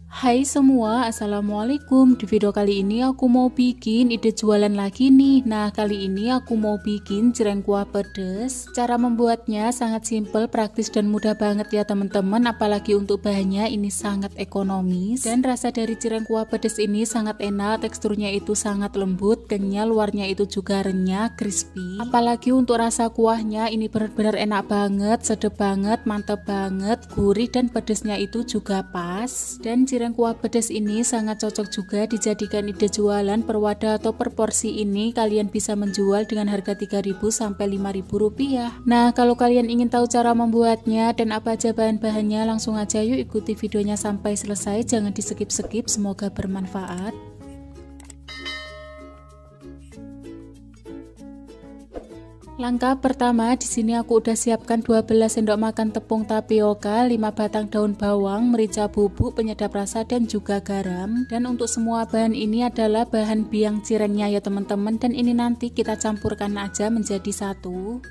Hai semua, assalamualaikum. Di video kali ini aku mau bikin ide jualan lagi nih. Nah, kali ini aku mau bikin cireng kuah pedes. Cara membuatnya sangat simpel, praktis dan mudah banget ya teman-teman. Apalagi untuk bahannya ini sangat ekonomis. Dan rasa dari cireng kuah pedes ini sangat enak, teksturnya itu sangat lembut, kenyal, luarnya itu juga renyah, crispy. Apalagi untuk rasa kuahnya ini benar-benar enak banget, sedap banget, mantap banget, gurih dan pedesnya itu juga pas. Dan cireng kuah pedas ini sangat cocok juga dijadikan ide jualan per wadah atau per porsi. Ini kalian bisa menjual dengan harga 3.000 sampai 5.000 rupiah. Nah, kalau kalian ingin tahu cara membuatnya dan apa aja bahan-bahannya, langsung aja yuk ikuti videonya sampai selesai, jangan di skip-skip, semoga bermanfaat. Langkah pertama, di sini aku udah siapkan 12 sendok makan tepung tapioka, 5 batang daun bawang, merica bubuk, penyedap rasa dan juga garam. Dan untuk semua bahan ini adalah bahan biang cirengnya ya teman-teman, dan ini nanti kita campurkan aja menjadi satu.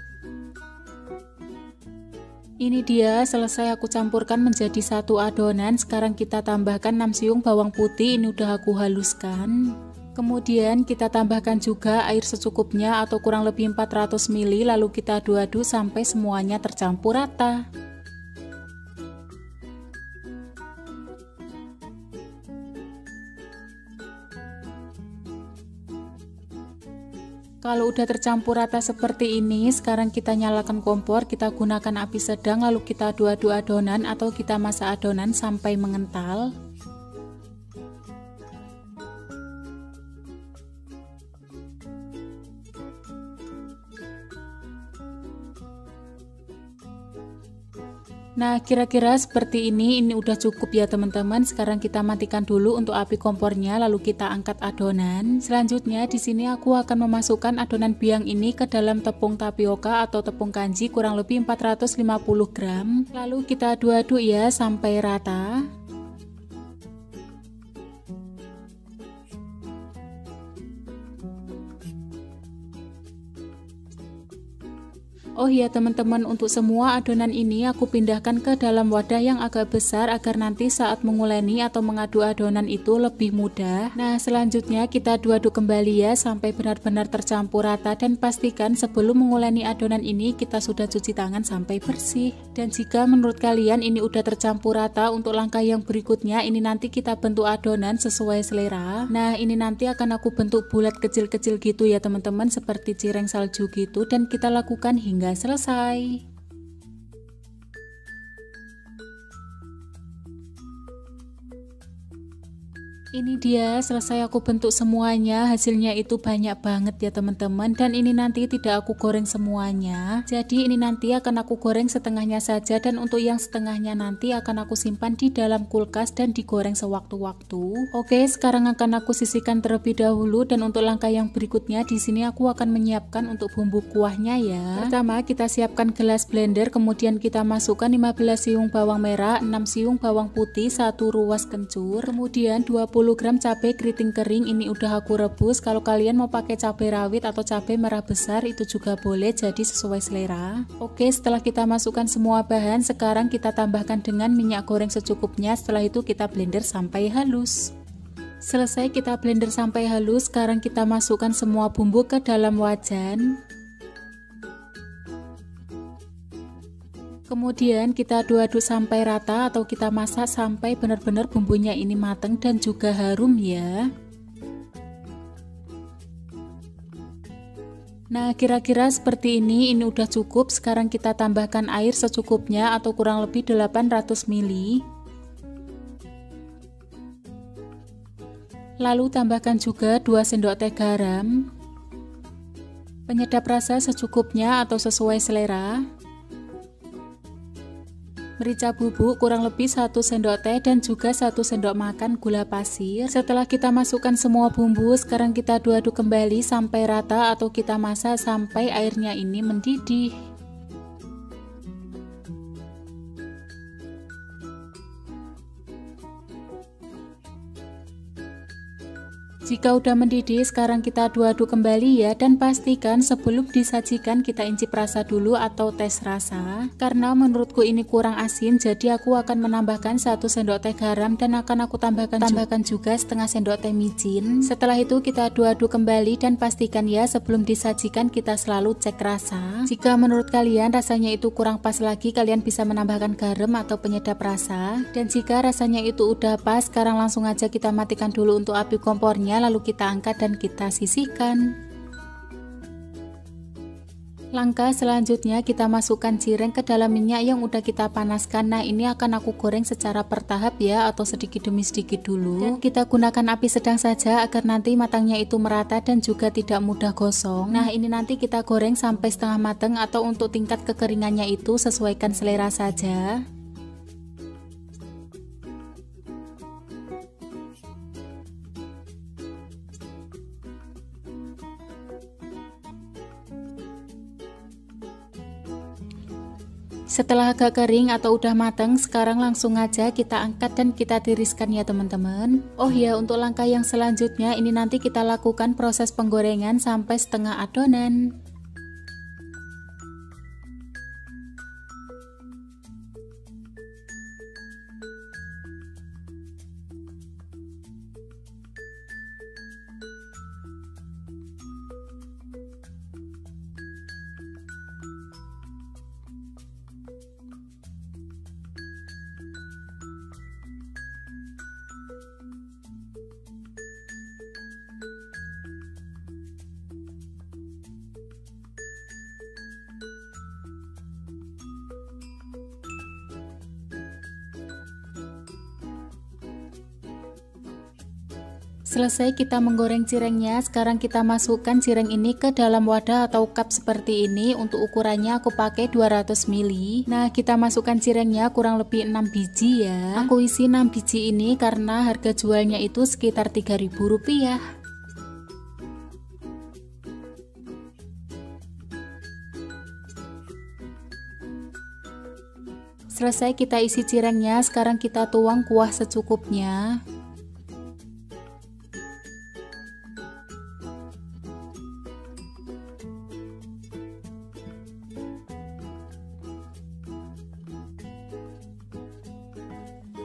Ini dia, selesai aku campurkan menjadi satu adonan. Sekarang kita tambahkan 6 siung bawang putih, ini udah aku haluskan. Kemudian kita tambahkan juga air secukupnya atau kurang lebih 400 ml, lalu kita aduk-aduk sampai semuanya tercampur rata. Kalau udah tercampur rata seperti ini, sekarang kita nyalakan kompor, kita gunakan api sedang, lalu kita aduk-aduk adonan atau kita masak adonan sampai mengental. Nah, kira-kira seperti ini udah cukup ya teman-teman. Sekarang kita matikan dulu untuk api kompornya, lalu kita angkat adonan. Selanjutnya di sini aku akan memasukkan adonan biang ini ke dalam tepung tapioka atau tepung kanji kurang lebih 450 gram. Lalu kita aduk-aduk ya sampai rata. Oh iya teman-teman, untuk semua adonan ini aku pindahkan ke dalam wadah yang agak besar agar nanti saat menguleni atau mengaduk adonan itu lebih mudah. Nah, selanjutnya kita aduk-aduk kembali ya sampai benar-benar tercampur rata, dan pastikan sebelum menguleni adonan ini kita sudah cuci tangan sampai bersih. Dan jika menurut kalian ini udah tercampur rata, untuk langkah yang berikutnya ini nanti kita bentuk adonan sesuai selera. Nah, ini nanti akan aku bentuk bulat kecil-kecil gitu ya teman-teman, seperti cireng salju gitu, dan kita lakukan hingga selesai. Ini dia, selesai aku bentuk semuanya. Hasilnya itu banyak banget ya teman-teman, dan ini nanti tidak aku goreng semuanya. Jadi ini nanti akan aku goreng setengahnya saja, dan untuk yang setengahnya nanti akan aku simpan di dalam kulkas dan digoreng sewaktu-waktu. Oke, sekarang akan aku sisihkan terlebih dahulu, dan untuk langkah yang berikutnya di sini aku akan menyiapkan untuk bumbu kuahnya ya. Pertama kita siapkan gelas blender, kemudian kita masukkan 15 siung bawang merah, 6 siung bawang putih, 1 ruas kencur, kemudian 20 gram cabai keriting kering, ini udah aku rebus. Kalau kalian mau pakai cabai rawit atau cabai merah besar itu juga boleh, jadi sesuai selera. Oke, setelah kita masukkan semua bahan, sekarang kita tambahkan dengan minyak goreng secukupnya. Setelah itu kita blender sampai halus. Selesai kita blender sampai halus, sekarang kita masukkan semua bumbu ke dalam wajan. Kemudian kita aduk-aduk sampai rata atau kita masak sampai benar-benar bumbunya ini matang dan juga harum ya. Nah, kira-kira seperti ini udah cukup. Sekarang kita tambahkan air secukupnya atau kurang lebih 800 ml. Lalu tambahkan juga 2 sendok teh garam. Penyedap rasa secukupnya atau sesuai selera. Merica bubuk kurang lebih 1 sendok teh dan juga 1 sendok makan gula pasir. Setelah kita masukkan semua bumbu, sekarang kita aduk-aduk kembali sampai rata atau kita masak sampai airnya ini mendidih. Jika udah mendidih, sekarang kita aduk-aduk kembali ya, dan pastikan sebelum disajikan kita incip rasa dulu atau tes rasa. Karena menurutku ini kurang asin, jadi aku akan menambahkan 1 sendok teh garam dan akan aku tambahkan juga setengah sendok teh micin. Setelah itu kita aduk-aduk kembali dan pastikan ya sebelum disajikan kita selalu cek rasa. Jika menurut kalian rasanya itu kurang pas lagi, kalian bisa menambahkan garam atau penyedap rasa. Dan jika rasanya itu udah pas, sekarang langsung aja kita matikan dulu untuk api kompornya, lalu kita angkat dan kita sisihkan. Langkah selanjutnya kita masukkan cireng ke dalam minyak yang udah kita panaskan. Nah, ini akan aku goreng secara bertahap ya, atau sedikit demi sedikit dulu. Dan kita gunakan api sedang saja agar nanti matangnya itu merata dan juga tidak mudah gosong. Nah, ini nanti kita goreng sampai setengah matang, atau untuk tingkat kekeringannya itu sesuaikan selera saja. Setelah agak kering atau udah matang, sekarang langsung aja kita angkat dan kita tiriskan ya teman-teman. Oh ya, untuk langkah yang selanjutnya ini nanti kita lakukan proses penggorengan sampai setengah adonan. Selesai kita menggoreng cirengnya, sekarang kita masukkan cireng ini ke dalam wadah atau cup seperti ini. Untuk ukurannya aku pakai 200 ml. Nah, kita masukkan cirengnya kurang lebih 6 biji ya. Aku isi 6 biji ini karena harga jualnya itu sekitar Rp3.000. Selesai kita isi cirengnya, sekarang kita tuang kuah secukupnya.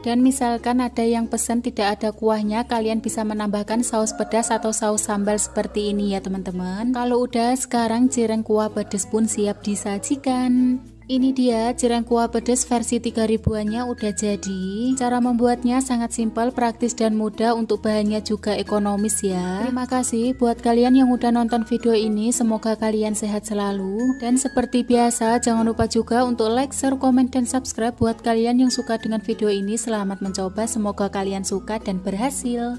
Dan misalkan ada yang pesan tidak ada kuahnya, kalian bisa menambahkan saus pedas atau saus sambal seperti ini ya teman-teman. Kalau udah, sekarang cireng kuah pedas pun siap disajikan. Ini dia cireng kuah pedas versi 3000-annya udah jadi. Cara membuatnya sangat simpel, praktis dan mudah, untuk bahannya juga ekonomis ya. Terima kasih buat kalian yang udah nonton video ini, semoga kalian sehat selalu. Dan seperti biasa, jangan lupa juga untuk like, share, komen, dan subscribe buat kalian yang suka dengan video ini. Selamat mencoba, semoga kalian suka dan berhasil.